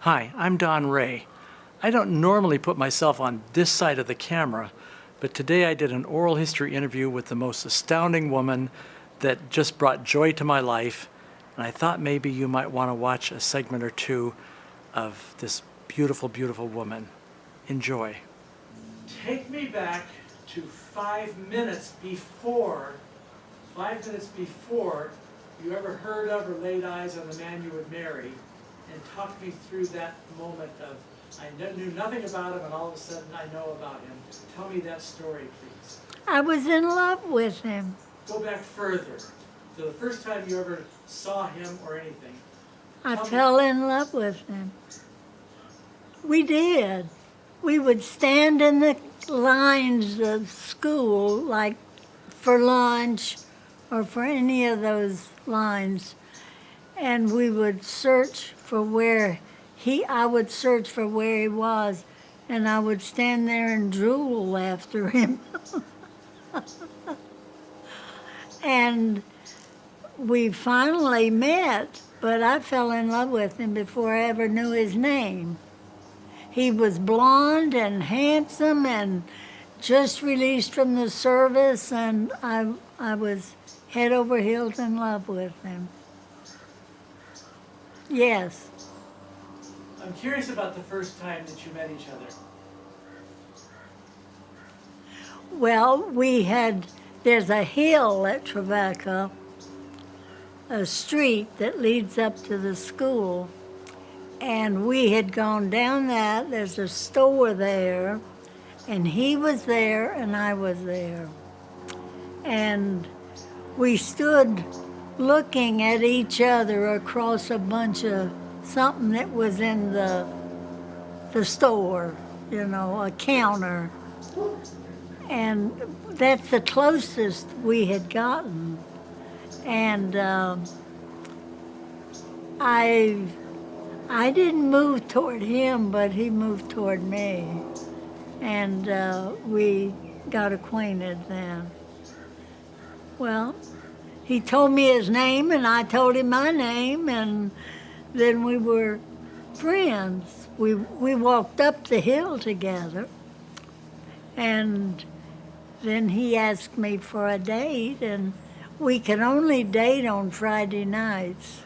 Hi, I'm donray. I don't normally put myself on this side of the camera, but today I did an oral history interview with the most astounding woman that just brought joy to my life, and I thought maybe you might want to watch a segment or two of this beautiful, beautiful woman. Enjoy. Take me back to 5 minutes before you ever heard of or laid eyes on the man you would marry, and talk me through that moment of, I knew nothing about him and all of a sudden I know about him. Tell me that story, please. I was in love with him. Go back further. So the first time you ever saw him or anything. I fell in love with him. We did. We would stand in the lines of school, like for lunch or for any of those lines, and we would search for where I would search for where he was, and I would stand there and drool after him. And we finally met, but I fell in love with him before I ever knew his name. He was blonde and handsome and just released from the service, and I was head over heels in love with him. Yes. I'm curious about the first time that you met each other. Well, there's a hill at Trevecca, a street that leads up to the school, and we had gone down that. There's a store there, and he was there and I was there. And we stood looking at each other across a bunch of something that was in the store, a counter. And that's the closest we had gotten. And I didn't move toward him, but he moved toward me. And we got acquainted then. Well, he told me his name, and I told him my name, and then we were friends. We walked up the hill together, and then he asked me for a date, and we could only date on Friday nights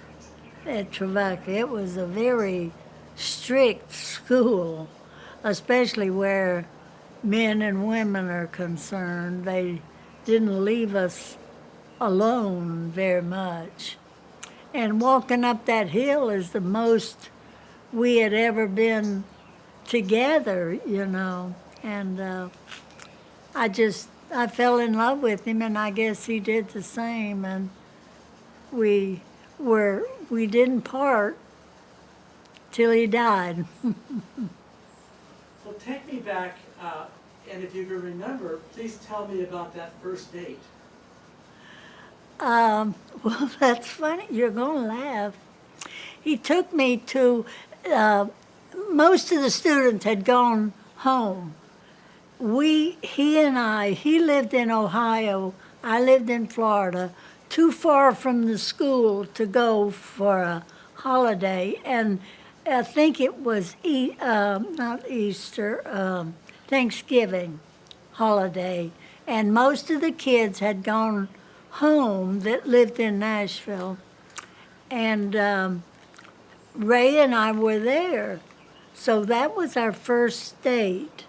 at Trevecca. It was a very strict school, especially where men and women are concerned. They didn't leave us alone very much. And walking up that hill is the most we had ever been together, And I fell in love with him, and I guess he did the same. And we didn't part till he died. Well, take me back, and if you can remember, please tell me about that first date. Well, that's funny. You're going to laugh. He took me to, most of the students had gone home. He lived in Ohio, I lived in Florida, too far from the school to go for a holiday. And I think it was not Easter, Thanksgiving holiday. And most of the kids had gone home that lived in Nashville. And Ray and I were there. So that was our first date.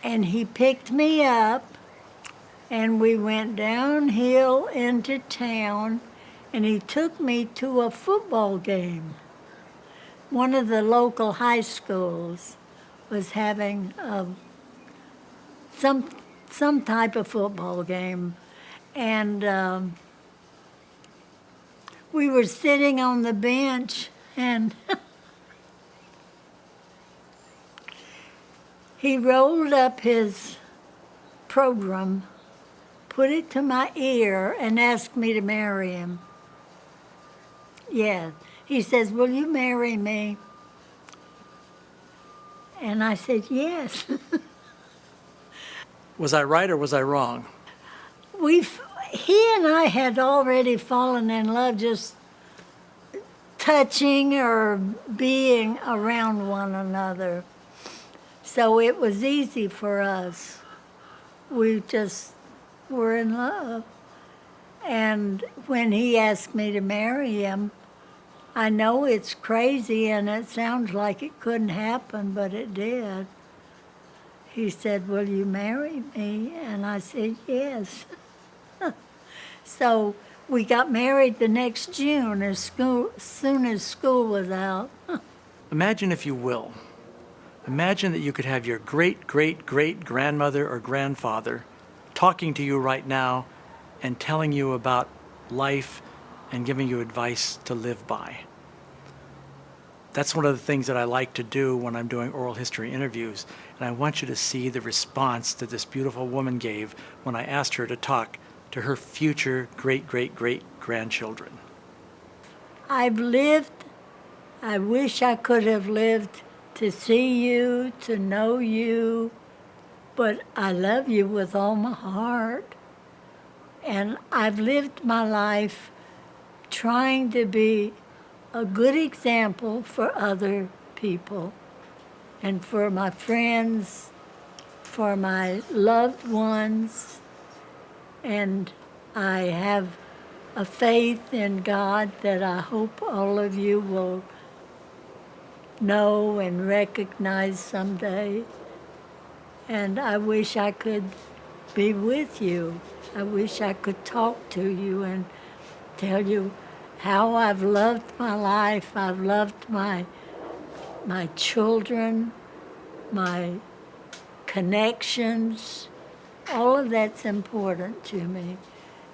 And he picked me up, and we went downhill into town, and he took me to a football game. One of the local high schools was having some type of football game. And we were sitting on the bench, and he rolled up his program, put it to my ear, and asked me to marry him. Yeah. He says, "Will you marry me?" And I said, "Yes." Was I right or was I wrong? He and I had already fallen in love just touching or being around one another. So it was easy for us. We just were in love. And when he asked me to marry him, I know it's crazy and it sounds like it couldn't happen, but it did. He said, "Will you marry me?" And I said, "Yes." So we got married the next June as soon as school was out. Imagine, if you will, imagine that you could have your great-great-great-grandmother or grandfather talking to you right now and telling you about life and giving you advice to live by. That's one of the things that I like to do when I'm doing oral history interviews, and I want you to see the response that this beautiful woman gave when I asked her to talk to her future great-great-great-grandchildren. I've lived, I wish I could have lived to see you, to know you, but I love you with all my heart. And I've lived my life trying to be a good example for other people and for my friends, for my loved ones. And I have a faith in God that I hope all of you will know and recognize someday. And I wish I could be with you. I wish I could talk to you and tell you how I've loved my life. I've loved my children, my connections. All of that's important to me.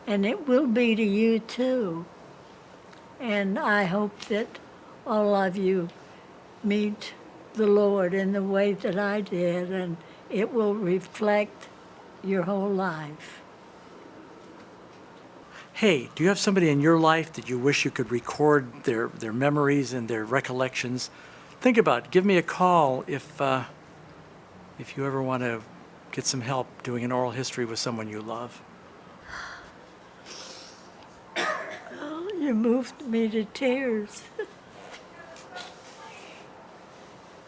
And it will be to you too. And I hope that all of you meet the Lord in the way that I did, and it will reflect your whole life. Hey, do you have somebody in your life that you wish you could record their memories and their recollections? Think about it. Give me a call if you ever want to get some help doing an oral history with someone you love. You moved me to tears.